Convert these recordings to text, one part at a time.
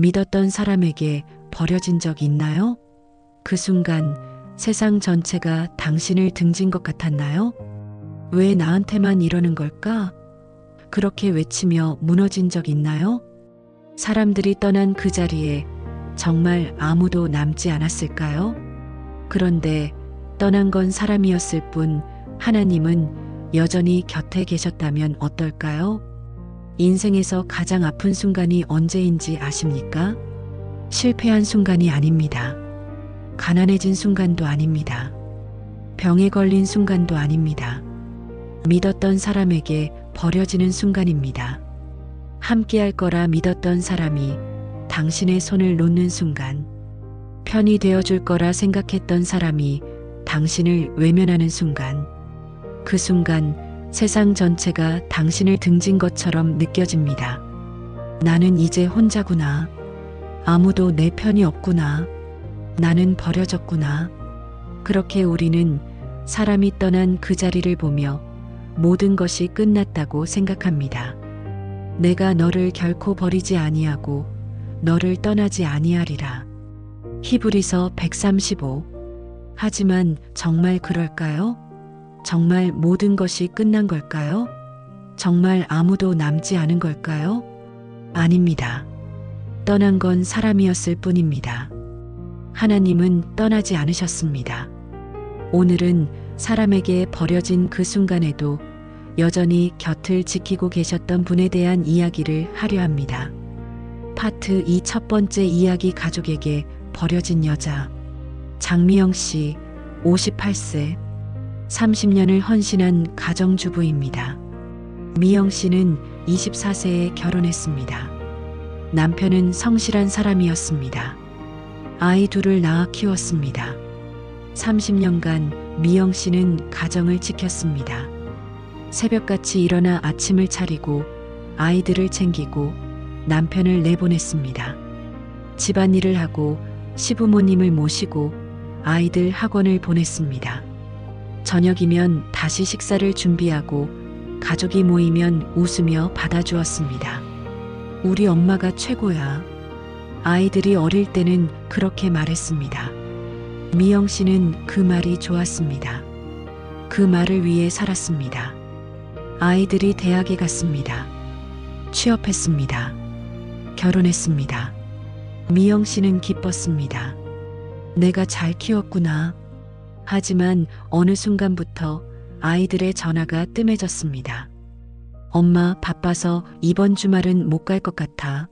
믿었던 사람에게 버려진 적 있나요? 그 순간 세상 전체가 당신을 등진 것 같았나요? 왜 나한테만 이러는 걸까? 그렇게 외치며 무너진 적 있나요? 사람들이 떠난 그 자리에 정말 아무도 남지 않았을까요? 그런데 떠난 건 사람이었을 뿐 하나님은 여전히 곁에 계셨다면 어떨까요? 인생에서 가장 아픈 순간이 언제인지 아십니까? 실패한 순간이 아닙니다. 가난해진 순간도 아닙니다. 병에 걸린 순간도 아닙니다. 믿었던 사람에게 버려지는 순간입니다. 함께할 거라 믿었던 사람이 당신의 손을 놓는 순간, 편이 되어줄 거라 생각했던 사람이 당신을 외면하는 순간, 그 순간 세상 전체가 당신을 등진 것처럼 느껴집니다. 나는 이제 혼자구나. 아무도 내 편이 없구나. 나는 버려졌구나. 그렇게 우리는 사람이 떠난 그 자리를 보며 모든 것이 끝났다고 생각합니다. 내가 너를 결코 버리지 아니하고 너를 떠나지 아니하리라. 히브리서 135. 하지만 정말 그럴까요? 정말 모든 것이 끝난 걸까요? 정말 아무도 남지 않은 걸까요? 아닙니다. 떠난 건 사람이었을 뿐입니다. 하나님은 떠나지 않으셨습니다. 오늘은 사람에게 버려진 그 순간에도 여전히 곁을 지키고 계셨던 분에 대한 이야기를 하려 합니다. 파트 2 첫 번째 이야기 가족에게 버려진 여자. 장미영 씨, 58세. 30년을 헌신한 가정주부입니다. 미영 씨는 24세에 결혼했습니다. 남편은 성실한 사람이었습니다. 아이 둘을 낳아 키웠습니다. 30년간 미영 씨는 가정을 지켰습니다. 새벽같이 일어나 아침을 차리고 아이들을 챙기고 남편을 내보냈습니다. 집안일을 하고 시부모님을 모시고 아이들 학원을 보냈습니다. 저녁이면 다시 식사를 준비하고 가족이 모이면 웃으며 받아주었습니다. 우리 엄마가 최고야. 아이들이 어릴 때는 그렇게 말했습니다. 미영 씨는 그 말이 좋았습니다. 그 말을 위해 살았습니다. 아이들이 대학에 갔습니다. 취업했습니다. 결혼했습니다. 미영 씨는 기뻤습니다. 내가 잘 키웠구나. 하지만 어느 순간부터 아이들의 전화가 뜸해졌습니다. 엄마 바빠서 이번 주말은 못 갈 것 같아.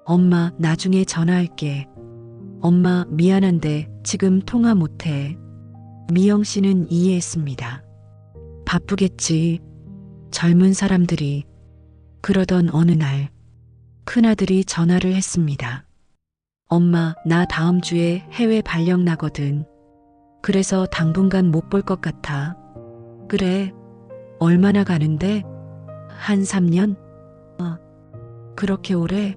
엄마 나중에 전화할게. 엄마 미안한데 지금 통화 못해. 미영 씨는 이해했습니다. 바쁘겠지. 젊은 사람들이. 그러던 어느 날 큰아들이 전화를 했습니다. 엄마 나 다음 주에 해외 발령 나거든. 그래서 당분간 못 볼 것 같아. 그래. 얼마나 가는데? 한 3년? 그렇게 오래?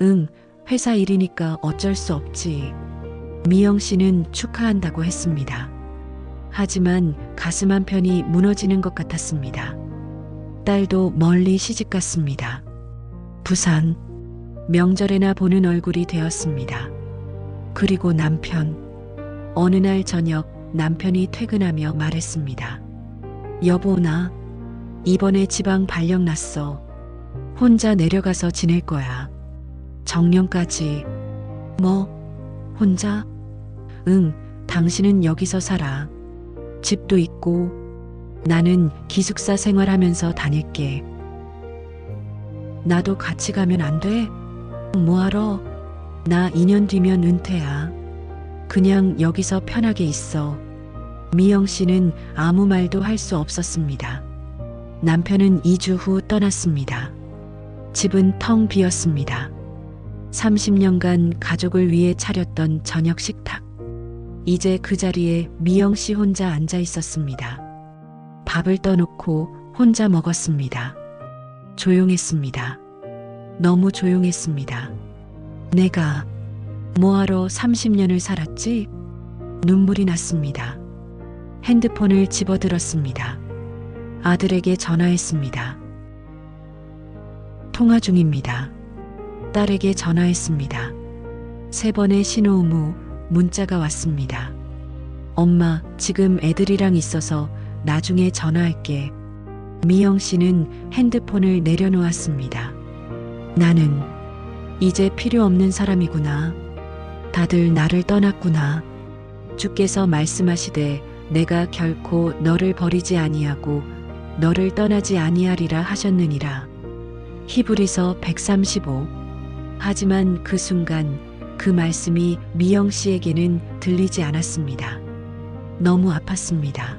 응, 회사 일이니까 어쩔 수 없지. 미영 씨는 축하한다고 했습니다. 하지만 가슴 한편이 무너지는 것 같았습니다. 딸도 멀리 시집 갔습니다. 부산. 명절에나 보는 얼굴이 되었습니다. 그리고 남편. 어느 날 저녁 남편이 퇴근하며 말했습니다. 여보 나 이번에 지방 발령 났어. 혼자 내려가서 지낼 거야. 정년까지. 뭐? 혼자? 응, 당신은 여기서 살아. 집도 있고 나는 기숙사 생활하면서 다닐게. 나도 같이 가면 안 돼? 뭐하러? 나 2년 뒤면 은퇴야. 그냥 여기서 편하게 있어. 미영 씨는 아무 말도 할 수 없었습니다. 남편은 2주 후 떠났습니다. 집은 텅 비었습니다. 30년간 가족을 위해 차렸던 저녁 식탁. 이제 그 자리에 미영 씨 혼자 앉아 있었습니다. 밥을 떠놓고 혼자 먹었습니다. 조용했습니다. 너무 조용했습니다. 내가 뭐하러 30년을 살았지? 눈물이 났습니다. 핸드폰을 집어들었습니다. 아들에게 전화했습니다. 통화 중입니다. 딸에게 전화했습니다. 3번의 신호음 후 문자가 왔습니다. 엄마, 지금 애들이랑 있어서 나중에 전화할게. 미영 씨는 핸드폰을 내려놓았습니다. 나는 이제 필요 없는 사람이구나. 다들 나를 떠났구나. 주께서 말씀하시되 내가 결코 너를 버리지 아니하고 너를 떠나지 아니하리라 하셨느니라. 히브리서 135. 하지만 그 순간 그 말씀이 미영 씨에게는 들리지 않았습니다. 너무 아팠습니다.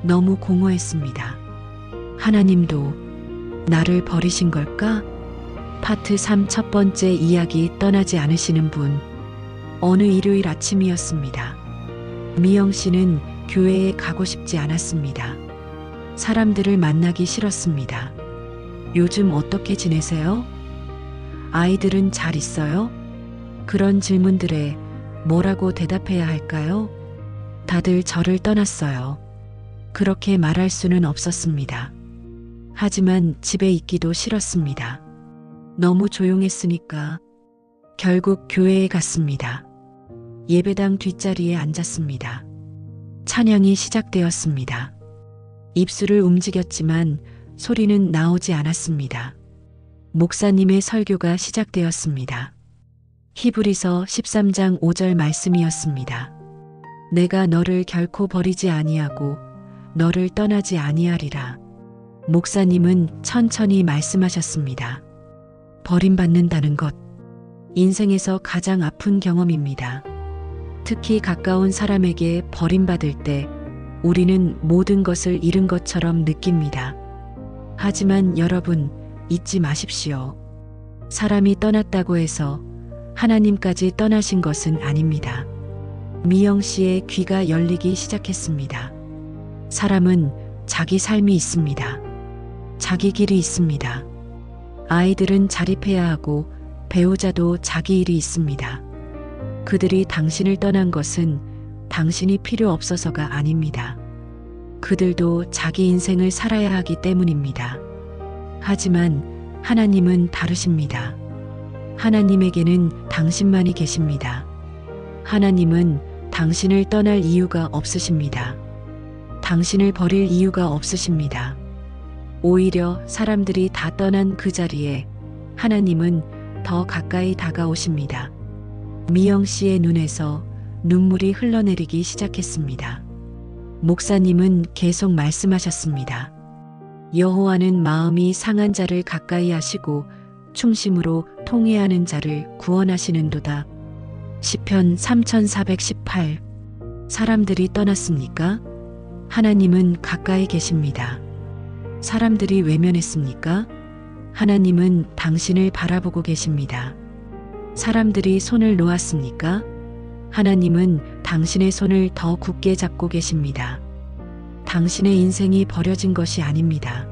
너무 공허했습니다. 하나님도 나를 버리신 걸까? 파트 3 첫 번째 이야기 떠나지 않으시는 분. 어느 일요일 아침이었습니다. 미영 씨는 교회에 가고 싶지 않았습니다. 사람들을 만나기 싫었습니다. 요즘 어떻게 지내세요? 아이들은 잘 있어요? 그런 질문들에 뭐라고 대답해야 할까요? 다들 저를 떠났어요. 그렇게 말할 수는 없었습니다. 하지만 집에 있기도 싫었습니다. 너무 조용했으니까. 결국 교회에 갔습니다. 예배당 뒷자리에 앉았습니다. 찬양이 시작되었습니다. 입술을 움직였지만 소리는 나오지 않았습니다. 목사님의 설교가 시작되었습니다. 히브리서 13장 5절 말씀이었습니다. 내가 너를 결코 버리지 아니하고 너를 떠나지 아니하리라. 목사님은 천천히 말씀하셨습니다. 버림받는다는 것, 인생에서 가장 아픈 경험입니다. 특히 가까운 사람에게 버림받을 때 우리는 모든 것을 잃은 것처럼 느낍니다. 하지만 여러분, 잊지 마십시오. 사람이 떠났다고 해서 하나님까지 떠나신 것은 아닙니다. 미영 씨의 귀가 열리기 시작했습니다. 사람은 자기 삶이 있습니다. 자기 길이 있습니다. 아이들은 자립해야 하고 배우자도 자기 일이 있습니다. 그들이 당신을 떠난 것은 당신이 필요 없어서가 아닙니다. 그들도 자기 인생을 살아야 하기 때문입니다. 하지만 하나님은 다르십니다. 하나님에게는 당신만이 계십니다. 하나님은 당신을 떠날 이유가 없으십니다. 당신을 버릴 이유가 없으십니다. 오히려 사람들이 다 떠난 그 자리에 하나님은 더 가까이 다가오십니다. 미영 씨의 눈에서 눈물이 흘러내리기 시작했습니다. 목사님은 계속 말씀하셨습니다. 여호와는 마음이 상한 자를 가까이 하시고 충심으로 통회하는 자를 구원하시는도다. 시편 3418. 사람들이 떠났습니까? 하나님은 가까이 계십니다. 사람들이 외면했습니까? 하나님은 당신을 바라보고 계십니다. 사람들이 손을 놓았습니까? 하나님은 당신의 손을 더 굳게 잡고 계십니다. 당신의 인생이 버려진 것이 아닙니다.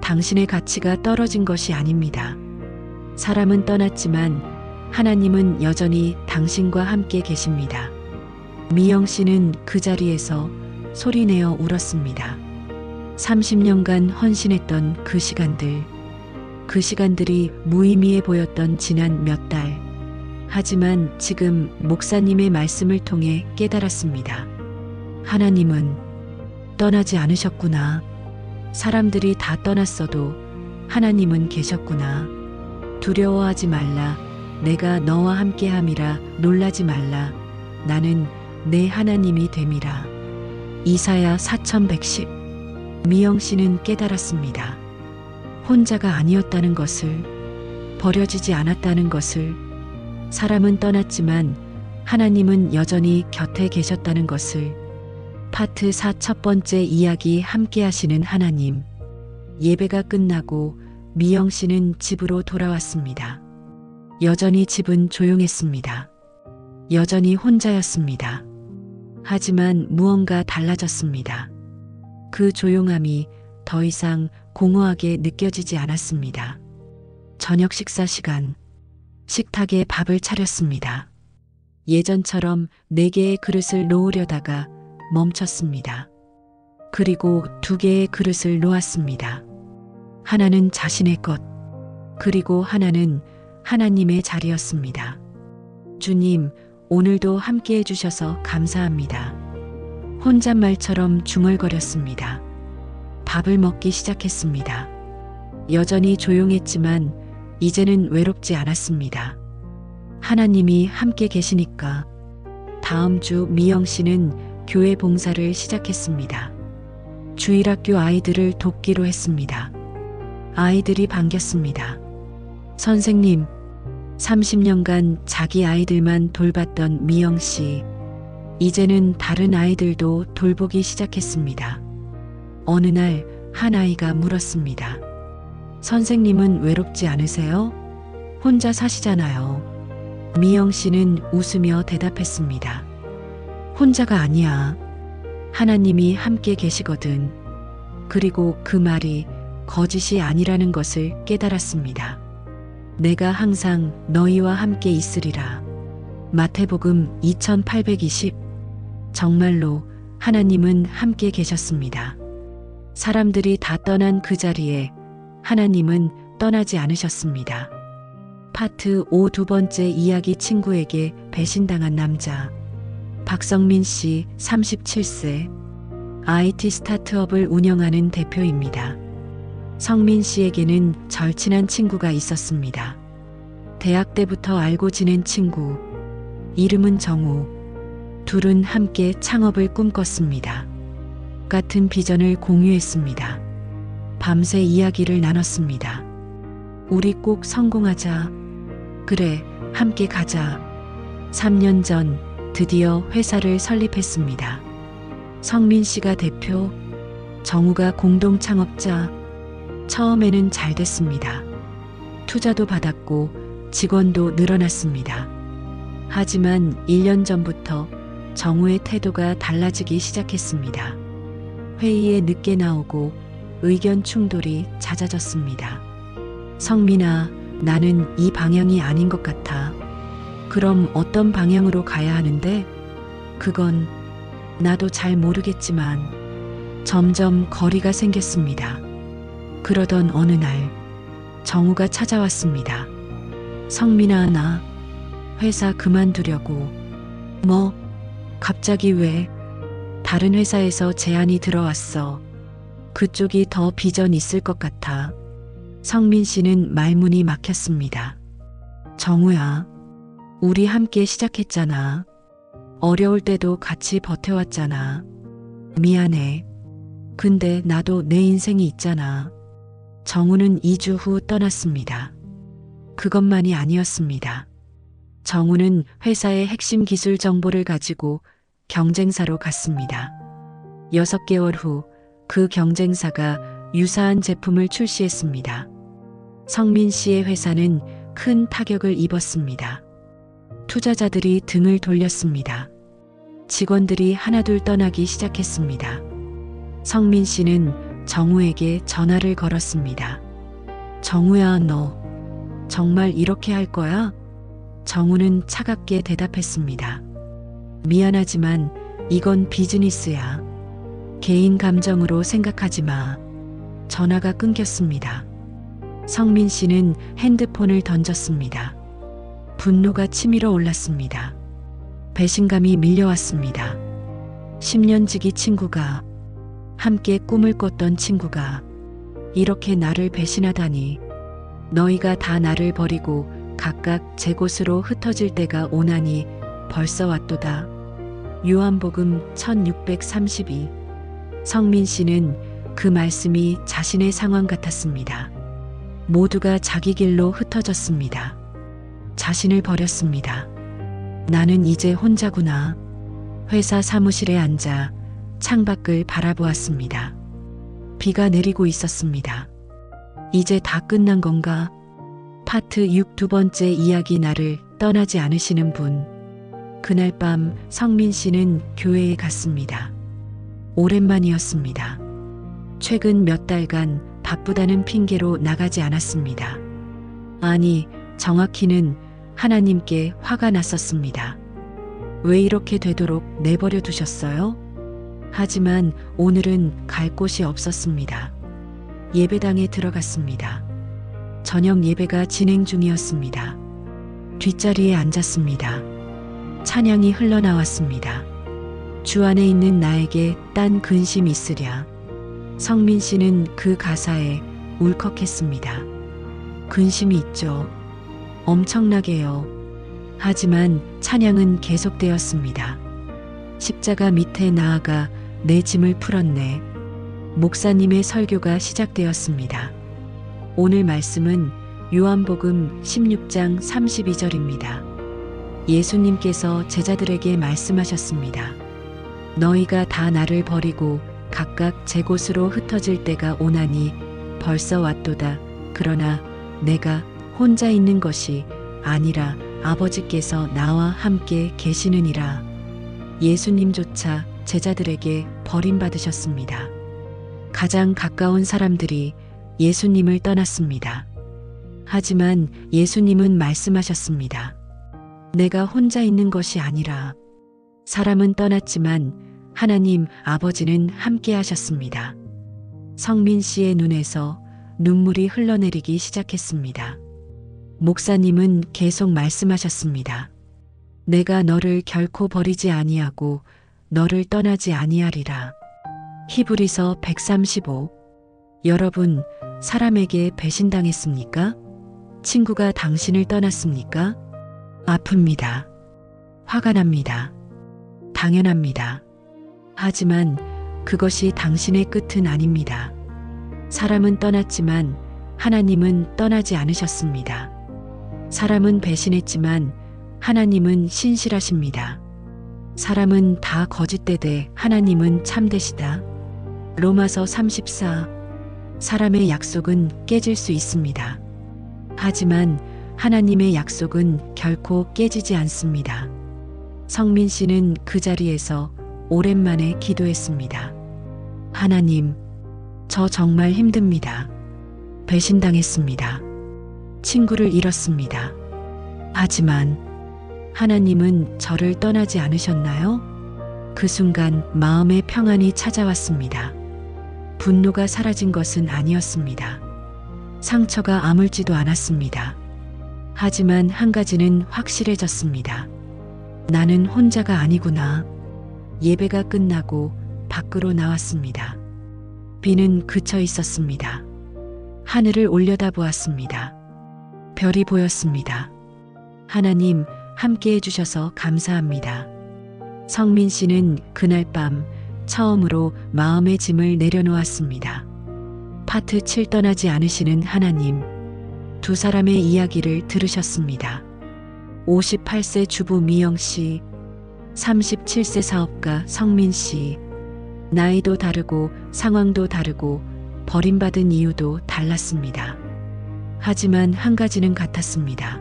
당신의 가치가 떨어진 것이 아닙니다. 사람은 떠났지만 하나님은 여전히 당신과 함께 계십니다. 미영 씨는 그 자리에서 소리내어 울었습니다. 30년간 헌신했던 그 시간들이 무의미해 보였던 지난 몇 달. 하지만 지금 목사님의 말씀을 통해 깨달았습니다. 하나님은 떠나지 않으셨구나. 사람들이 다 떠났어도 하나님은 계셨구나. 두려워하지 말라. 내가 너와 함께함이라. 놀라지 말라. 나는 내 하나님이 됨이라. 이사야 4110. 미영 씨는 깨달았습니다. 혼자가 아니었다는 것을, 버려지지 않았다는 것을, 사람은 떠났지만 하나님은 여전히 곁에 계셨다는 것을. 파트 4 첫 번째 이야기 함께 하시는 하나님. 예배가 끝나고 미영 씨는 집으로 돌아왔습니다. 여전히 집은 조용했습니다. 여전히 혼자였습니다. 하지만 무언가 달라졌습니다. 그 조용함이 더 이상 공허하게 느껴지지 않았습니다. 저녁 식사 시간. 식탁에 밥을 차렸습니다. 예전처럼 4개의 그릇을 놓으려다가 멈췄습니다. 그리고 2개의 그릇을 놓았습니다. 하나는 자신의 것, 그리고 하나는 하나님의 자리였습니다. 주님, 오늘도 함께 해주셔서 감사합니다. 혼잣말처럼 중얼거렸습니다. 밥을 먹기 시작했습니다. 여전히 조용했지만 이제는 외롭지 않았습니다. 하나님이 함께 계시니까. 다음 주 미영 씨는 교회 봉사를 시작했습니다. 주일학교 아이들을 돕기로 했습니다. 아이들이 반겼습니다. 선생님, 30년간 자기 아이들만 돌봤던 미영 씨, 이제는 다른 아이들도 돌보기 시작했습니다. 어느 날 한 아이가 물었습니다. 선생님은 외롭지 않으세요? 혼자 사시잖아요. 미영 씨는 웃으며 대답했습니다. 혼자가 아니야. 하나님이 함께 계시거든. 그리고 그 말이 거짓이 아니라는 것을 깨달았습니다. 내가 항상 너희와 함께 있으리라. 마태복음 2820. 정말로 하나님은 함께 계셨습니다. 사람들이 다 떠난 그 자리에 하나님은 떠나지 않으셨습니다. 파트 5 두 번째 이야기. 친구에게 배신당한 남자. 박성민 씨 37세. IT 스타트업을 운영하는 대표입니다. 성민 씨에게는 절친한 친구가 있었습니다. 대학 때부터 알고 지낸 친구. 이름은 정우. 둘은 함께 창업을 꿈꿨습니다. 같은 비전을 공유했습니다. 밤새 이야기를 나눴습니다. 우리 꼭 성공하자. 그래, 함께 가자. 3년 전 드디어 회사를 설립했습니다. 성민 씨가 대표, 정우가 공동 창업자. 처음에는 잘 됐습니다. 투자도 받았고 직원도 늘어났습니다. 하지만 1년 전부터 정우의 태도가 달라지기 시작했습니다. 회의에 늦게 나오고 의견 충돌이 잦아졌습니다. 성민아, 나는 이 방향이 아닌 것 같아. 그럼 어떤 방향으로 가야 하는데? 그건 나도 잘 모르겠지만 점점 거리가 생겼습니다. 그러던 어느 날 정우가 찾아왔습니다. 성민아, 나 회사 그만두려고. 뭐? 갑자기 왜? 다른 회사에서 제안이 들어왔어. 그쪽이 더 비전 있을 것 같아. 성민 씨는 말문이 막혔습니다. 정우야, 우리 함께 시작했잖아. 어려울 때도 같이 버텨왔잖아. 미안해. 근데 나도 내 인생이 있잖아. 정우는 2주 후 떠났습니다. 그것만이 아니었습니다. 정우는 회사의 핵심 기술 정보를 가지고 경쟁사로 갔습니다. 6개월 후 그 경쟁사가 유사한 제품을 출시했습니다. 성민 씨의 회사는 큰 타격을 입었습니다. 투자자들이 등을 돌렸습니다. 직원들이 하나둘 떠나기 시작했습니다. 성민 씨는 정우에게 전화를 걸었습니다. 정우야, 너 정말 이렇게 할 거야? 정우는 차갑게 대답했습니다. 미안하지만 이건 비즈니스야. 개인 감정으로 생각하지 마. 전화가 끊겼습니다. 성민 씨는 핸드폰을 던졌습니다. 분노가 치밀어 올랐습니다. 배신감이 밀려왔습니다. 10년 지기 친구가, 함께 꿈을 꿨던 친구가 이렇게 나를 배신하다니. 너희가 다 나를 버리고 각각 제 곳으로 흩어질 때가 오나니 벌써 왔도다. 요한복음 1632. 성민 씨는 그 말씀이 자신의 상황 같았습니다. 모두가 자기 길로 흩어졌습니다. 자신을 버렸습니다. 나는 이제 혼자구나. 회사 사무실에 앉아 창밖을 바라보았습니다. 비가 내리고 있었습니다. 이제 다 끝난 건가? 파트 6 두 번째 이야기. 나를 떠나지 않으시는 분. 그날 밤 성민 씨는 교회에 갔습니다. 오랜만이었습니다. 최근 몇 달간 바쁘다는 핑계로 나가지 않았습니다. 아니, 정확히는 하나님께 화가 났었습니다. 왜 이렇게 되도록 내버려 두셨어요? 하지만 오늘은 갈 곳이 없었습니다. 예배당에 들어갔습니다. 저녁 예배가 진행 중이었습니다. 뒷자리에 앉았습니다. 찬양이 흘러나왔습니다. 주 안에 있는 나에게 딴 근심 있으랴. 성민 씨는 그 가사에 울컥했습니다. 근심이 있죠. 엄청나게요. 하지만 찬양은 계속되었습니다. 십자가 밑에 나아가 내 짐을 풀었네. 목사님의 설교가 시작되었습니다. 오늘 말씀은 요한복음 16장 32절입니다. 예수님께서 제자들에게 말씀하셨습니다. 너희가 다 나를 버리고 각각 제 곳으로 흩어질 때가 오나니 벌써 왔도다. 그러나 내가 혼자 있는 것이 아니라 아버지께서 나와 함께 계시느니라. 예수님조차 제자들에게 버림받으셨습니다. 가장 가까운 사람들이 예수님을 떠났습니다. 하지만 예수님은 말씀하셨습니다. 내가 혼자 있는 것이 아니라. 사람은 떠났지만 하나님 아버지는 함께 하셨습니다. 성민 씨의 눈에서 눈물이 흘러내리기 시작했습니다. 목사님은 계속 말씀하셨습니다. 내가 너를 결코 버리지 아니하고 너를 떠나지 아니하리라. 히브리서 135. 여러분, 사람에게 배신당했습니까? 친구가 당신을 떠났습니까? 아픕니다. 화가 납니다. 당연합니다. 하지만 그것이 당신의 끝은 아닙니다. 사람은 떠났지만 하나님은 떠나지 않으셨습니다. 사람은 배신했지만 하나님은 신실하십니다. 사람은 다 거짓되되 하나님은 참되시다. 로마서 34. 사람의 약속은 깨질 수 있습니다. 하지만 하나님의 약속은 결코 깨지지 않습니다. 성민 씨는 그 자리에서 오랜만에 기도했습니다. 하나님, 저 정말 힘듭니다. 배신당했습니다. 친구를 잃었습니다. 하지만 하나님은 저를 떠나지 않으셨나요? 그 순간 마음의 평안이 찾아왔습니다. 분노가 사라진 것은 아니었습니다. 상처가 아물지도 않았습니다. 하지만 한 가지는 확실해졌습니다. 나는 혼자가 아니구나. 예배가 끝나고 밖으로 나왔습니다. 비는 그쳐 있었습니다. 하늘을 올려다보았습니다. 별이 보였습니다. 하나님 함께 해주셔서 감사합니다. 성민 씨는 그날 밤 처음으로 마음의 짐을 내려놓았습니다. 파트 7 떠나지 않으시는 하나님. 두 사람의 이야기를 들으셨습니다. 58세 주부 미영 씨, 37세 사업가 성민 씨. 나이도 다르고 상황도 다르고 버림받은 이유도 달랐습니다. 하지만 한 가지는 같았습니다.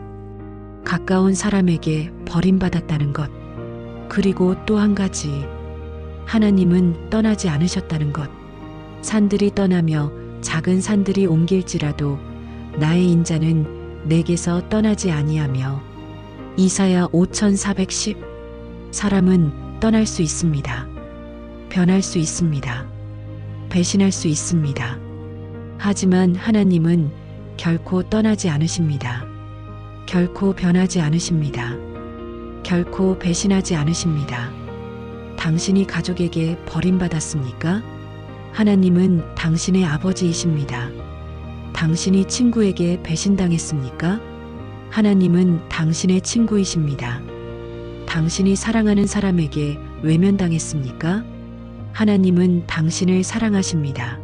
가까운 사람에게 버림받았다는 것. 그리고 또 한 가지. 하나님은 떠나지 않으셨다는 것. 산들이 떠나며 작은 산들이 옮길지라도 나의 인자는 내게서 떠나지 아니하며. 이사야 5410. 사람은 떠날 수 있습니다. 변할 수 있습니다. 배신할 수 있습니다. 하지만 하나님은 결코 떠나지 않으십니다. 결코 변하지 않으십니다. 결코 배신하지 않으십니다. 당신이 가족에게 버림받았습니까? 하나님은 당신의 아버지이십니다. 당신이 친구에게 배신당했습니까? 하나님은 당신의 친구이십니다. 당신이 사랑하는 사람에게 외면당했습니까? 하나님은 당신을 사랑하십니다.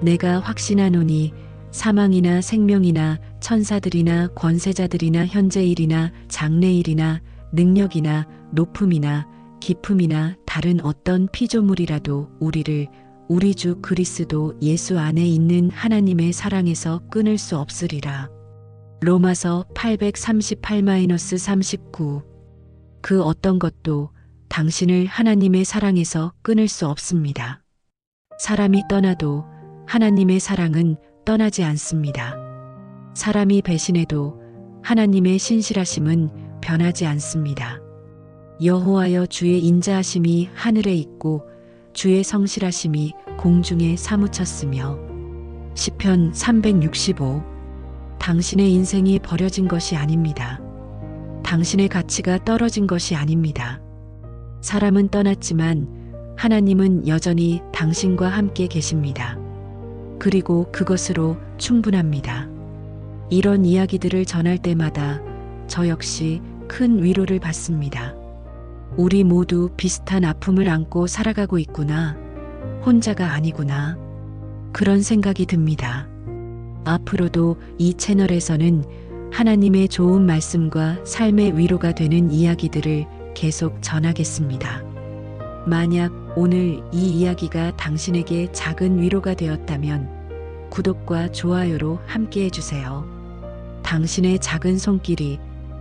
내가 확신하노니 사망이나 생명이나 천사들이나 권세자들이나 현재일이나 장래일이나 능력이나 높음이나 깊음이나 다른 어떤 피조물이라도 우리를 우리 주 그리스도 예수 안에 있는 하나님의 사랑에서 끊을 수 없으리라. 로마서 838-39. 그 어떤 것도 당신을 하나님의 사랑에서 끊을 수 없습니다. 사람이 떠나도 하나님의 사랑은 떠나지 않습니다. 사람이 배신해도 하나님의 신실하심은 변하지 않습니다. 여호와여, 주의 인자하심이 하늘에 있고 주의 성실하심이 공중에 사무쳤으며. 시편 365. 당신의 인생이 버려진 것이 아닙니다. 당신의 가치가 떨어진 것이 아닙니다. 사람은 떠났지만 하나님은 여전히 당신과 함께 계십니다. 그리고 그것으로 충분합니다. 이런 이야기들을 전할 때마다 저 역시 큰 위로를 받습니다. 우리 모두 비슷한 아픔을 안고 살아가고 있구나. 혼자가 아니구나. 그런 생각이 듭니다. 앞으로도 이 채널에서는 하나님의 좋은 말씀과 삶의 위로가 되는 이야기들을 계속 전하겠습니다. 만약 오늘 이 이야기가 당신에게 작은 위로가 되었다면 구독과 좋아요로 함께 해주세요. 당신의 작은 손길이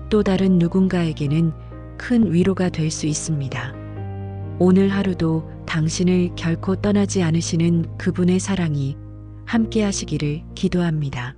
또 다른 누군가에게는 큰 위로가 될 수 있습니다. 오늘 하루도 당신을 결코 떠나지 않으시는 그분의 사랑이 함께 하시기를 기도합니다.